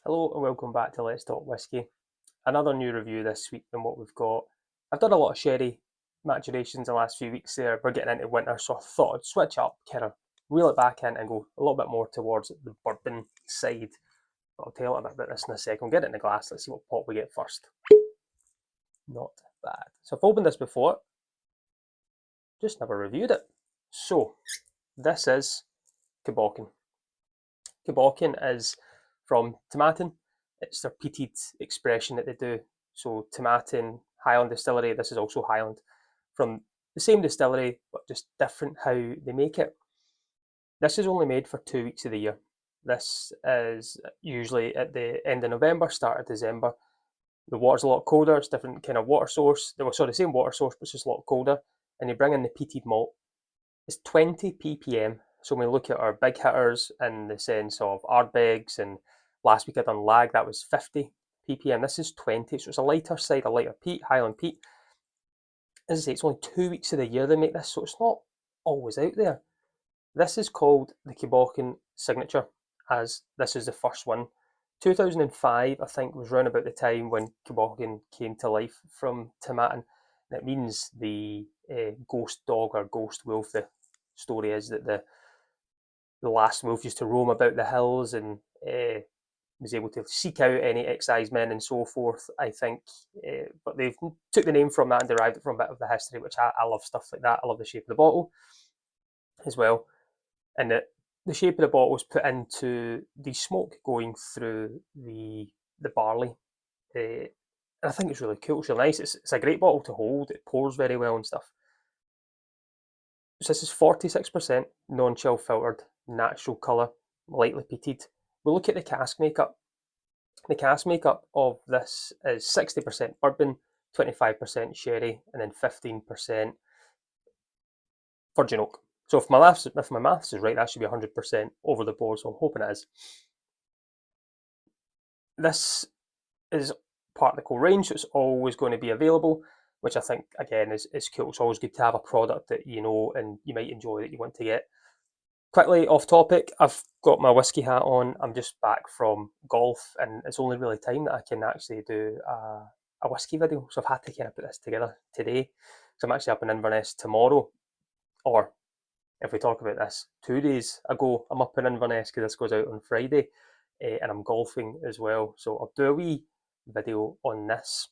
Hello and welcome back to Let's Talk Whisky. Another new review this week than what we've got. I've done a lot of sherry maturations the last few weeks there. We're getting into winter, so I thought I'd switch up, kind of reel it back in and go a little bit more towards the bourbon side. But I'll tell you a little bit about this in a second. We'll get it in the glass. Let's see what pot we get first. Not bad. So I've opened this before, just never reviewed it. So this is Cabokin. Cabokin is from Tomatin. It's their peated expression that they do. So Tomatin, Highland distillery, this is also Highland. From the same distillery, but just different how they make it. This is only made for 2 weeks of the year. This is usually at the end of November, start of December. The water's a lot colder, it's different kind of water source. They were the same water source, but it's just a lot colder. And you bring in the peated malt. It's 20 ppm. So when we look at our big hitters in the sense of Ardbegs, and last week I done Lag, that was 50 ppm. This is 20, so it's a lighter side, a lighter peat, Highland peat. As I say, it's only 2 weeks of the year they make this, so it's not always out there. This is called the Cabokin Signature, as this is the first one. 2005, I think, was round about the time when Cabokin came to life from Tomatin. It means the ghost dog or ghost wolf. The story is that the last wolf used to roam about the hills and was able to seek out any excisemen and so forth, I think. But they took the name from that and derived it from a bit of the history, which I love stuff like that. I love the shape of the bottle as well. And the shape of the bottle is put into the smoke going through the barley. And I think it's really cool. It's really nice. It's a great bottle to hold. It pours very well and stuff. So this is 46% non-chill filtered, natural colour, lightly peated. We'll look at the cask makeup. The cask makeup of this is 60% bourbon, 25% sherry, and then 15% virgin oak. So if my maths is right, that should be 100% over the board. So I'm hoping it is. This is part of the core range, so it's always going to be available, which I think again is cool. It's always good to have a product that you know and you might enjoy that you want to get. Quickly off topic, I've got my whiskey hat on. I'm just back from golf, and it's only really time that I can actually do a whiskey video. So I've had to kind of put this together today. So I'm actually up in Inverness tomorrow, or if we talk about this 2 days ago, I'm up in Inverness because this goes out on Friday, and I'm golfing as well. So I'll do a wee video on this.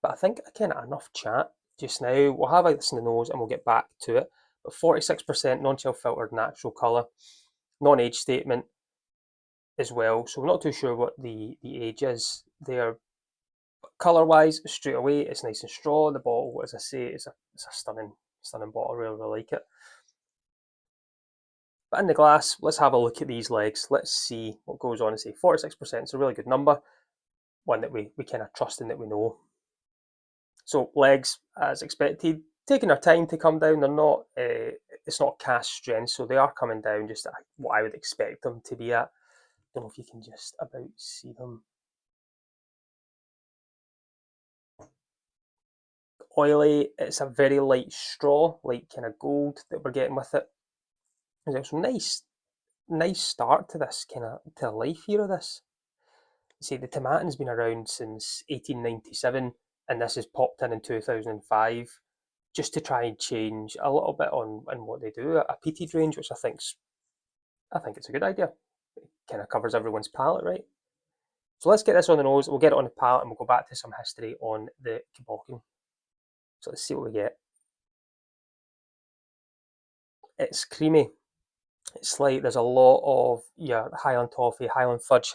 But I think I kind of enough chat just now. We'll have this in the nose and we'll get back to it. But 46% non-chill filtered natural colour, non-age statement as well. So we're not too sure what the age is there. Colour-wise, straight away, it's nice and straw. The bottle, as I say, it's a stunning bottle. I really, really like it. But in the glass, let's have a look at these legs. Let's see what goes on and say 46% is a really good number, one that we kind of trust and that we know. So legs, as expected, taking their time to come down. They're not, it's not cast strength, so they are coming down just at what I would expect them to be at. Don't know if you can just about see them. Oily, it's a very light straw, light kind of gold that we're getting with it. There's some nice start to this kind of to the life here of this. You see, the Tomatin's been around since 1897, and this is popped in 2005, just to try and change a little bit on what they do. A peated range, which I think it's a good idea. It kind of covers everyone's palate, right? So let's get this on the nose. We'll get it on the palate, and we'll go back to some history on the Cabokin. So let's see what we get. It's creamy. It's like there's a lot of Highland toffee, Highland fudge.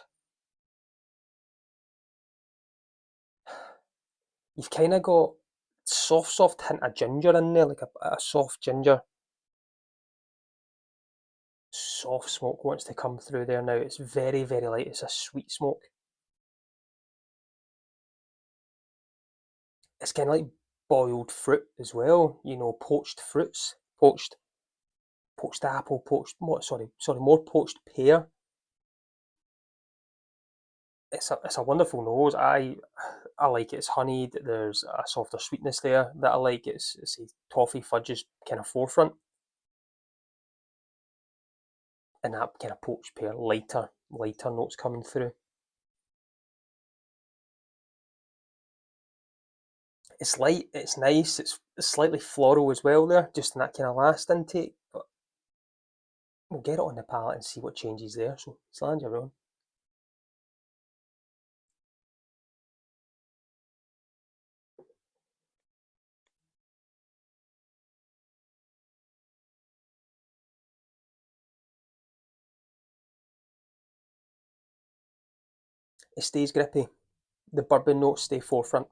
You've kind of got soft hint of ginger in there, like a soft ginger. Soft smoke wants to come through there now. It's very, very light. It's a sweet smoke. It's kind of like boiled fruit as well. You know, poached fruits, poached apple, more poached pear. It's a wonderful nose. I like it. It's honeyed. There's a softer sweetness there that I like. It's a toffee fudge's kind of forefront, and that kind of poached pear lighter notes coming through. It's light, it's nice, it's slightly floral as well there, just in that kind of last intake. But we'll get it on the palate and see what changes there. So, slange everyone. It stays grippy. The bourbon notes stay forefront.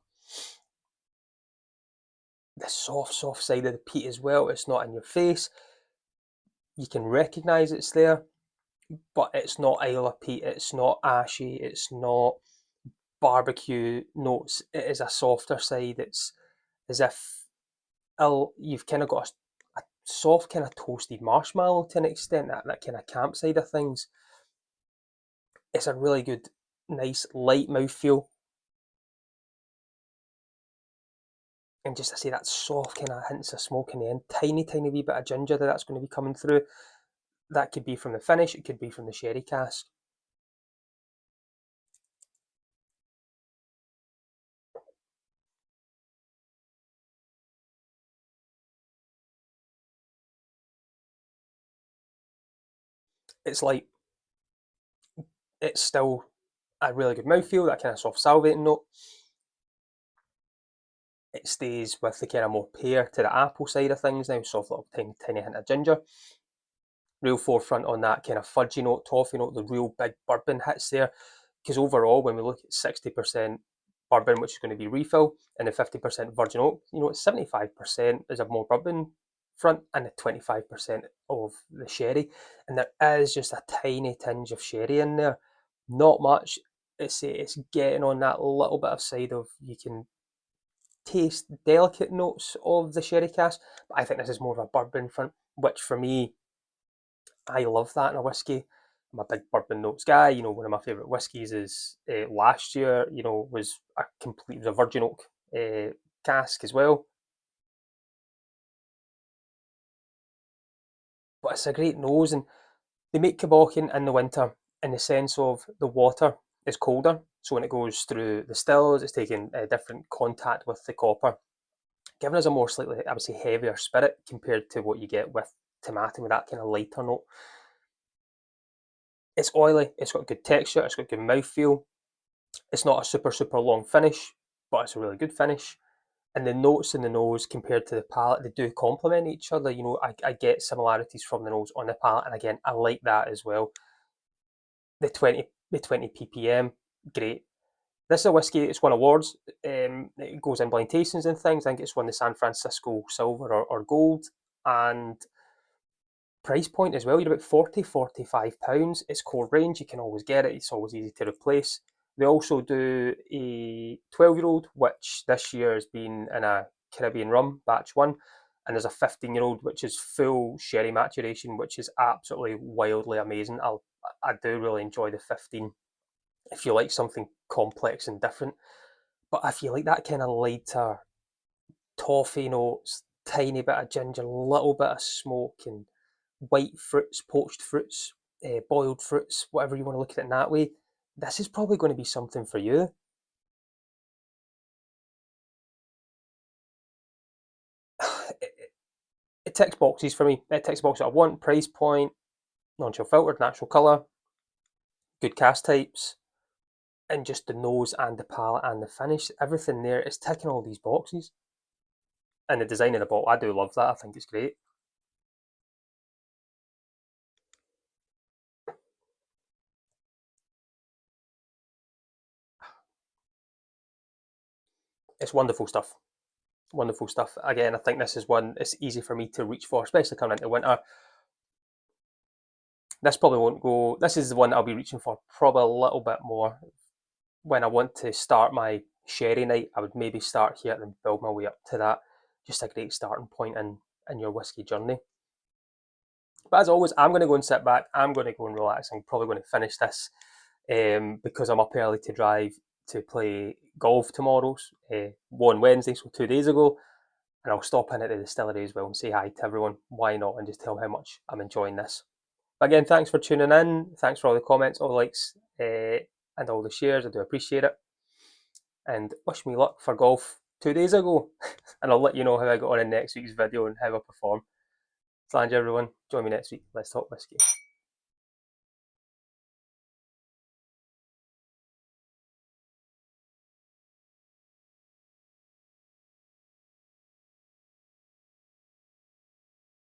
The soft side of the peat as well. It's not in your face. You can recognise it's there, but it's not Isle of Peat. It's not ashy. It's not barbecue notes. It is a softer side. It's as if you've kind of got a soft kind of toasted marshmallow to an extent. That kind of camp side of things. It's a really good, nice light mouthfeel. And just to say that soft kind of hints of smoke in the end, tiny wee bit of ginger that's going to be coming through. That could be from the finish, it could be from the sherry cask. It's like, it's still a really good mouthfeel, that kind of soft salivating note. It stays with the kind of more pear to the apple side of things now, soft little tiny hint of ginger. Real forefront on that kind of fudgy note, toffee note, the real big bourbon hits there. Because overall, when we look at 60% bourbon, which is going to be refill, and the 50% virgin oak, it's 75% is a more bourbon front and the 25% of the sherry. And there is just a tiny tinge of sherry in there. Not much. It's getting on that little bit of side of, you can taste delicate notes of the sherry cask, but I think this is more of a bourbon front, which for me, I love that in a whiskey. I'm a big bourbon notes guy. One of my favourite whiskies is last year. Was a virgin oak cask as well. But it's a great nose, and they make Cabochon in the winter in the sense of the water is colder. So when it goes through the stills, it's taking a different contact with the copper, giving us a more slightly, I would say, heavier spirit compared to what you get with Tomatin with that kind of lighter note. It's oily, it's got good texture, it's got good mouthfeel. It's not a super long finish, but it's a really good finish. And the notes in the nose compared to the palate, they do complement each other. I get similarities from the nose on the palate, and again, I like that as well. The 20 ppm, great. This is a whiskey. It's won awards. It goes in blind tastings and things. I think it's won the San Francisco Silver or Gold, and price point as well. You're about 40 45 pounds. It's core range. You can always get it. It's always easy to replace. They also do a 12-year-old, which this year has been in a Caribbean rum, batch one. And there's a 15-year-old, which is full sherry maturation, which is absolutely wildly amazing. I do really enjoy the 15 if you like something complex and different. But if you like that kind of lighter toffee notes, tiny bit of ginger, little bit of smoke, and white fruits, poached fruits, boiled fruits, whatever you want to look at it in that way, this is probably going to be something for you. It ticks boxes for me. It ticks boxes I want: price point, non-chill filtered, natural colour, good cast types, and just the nose and the palate and the finish. Everything there is ticking all these boxes. And the design of the bottle, I do love that. I think it's great. It's wonderful stuff. Wonderful stuff. Again, I think this is one it's easy for me to reach for, especially coming into winter. This probably won't go. This is the one I'll be reaching for probably a little bit more when I want to start my sherry night. I would maybe start here and build my way up to that. Just a great starting point in your whiskey journey. But as always, I'm going to go and sit back. I'm going to go and relax. I'm probably going to finish this because I'm up early to drive to play golf tomorrow. One Wednesday, so 2 days ago. And I'll stop in at the distillery as well and say hi to everyone. Why not? And just tell them how much I'm enjoying this. But again, thanks for tuning in. Thanks for all the comments, all the likes, and all the shares. I do appreciate it. And wish me luck for golf 2 days ago, and I'll let you know how I got on in next week's video and how I perform. Thank you everyone. Join me next week. Let's talk whiskey.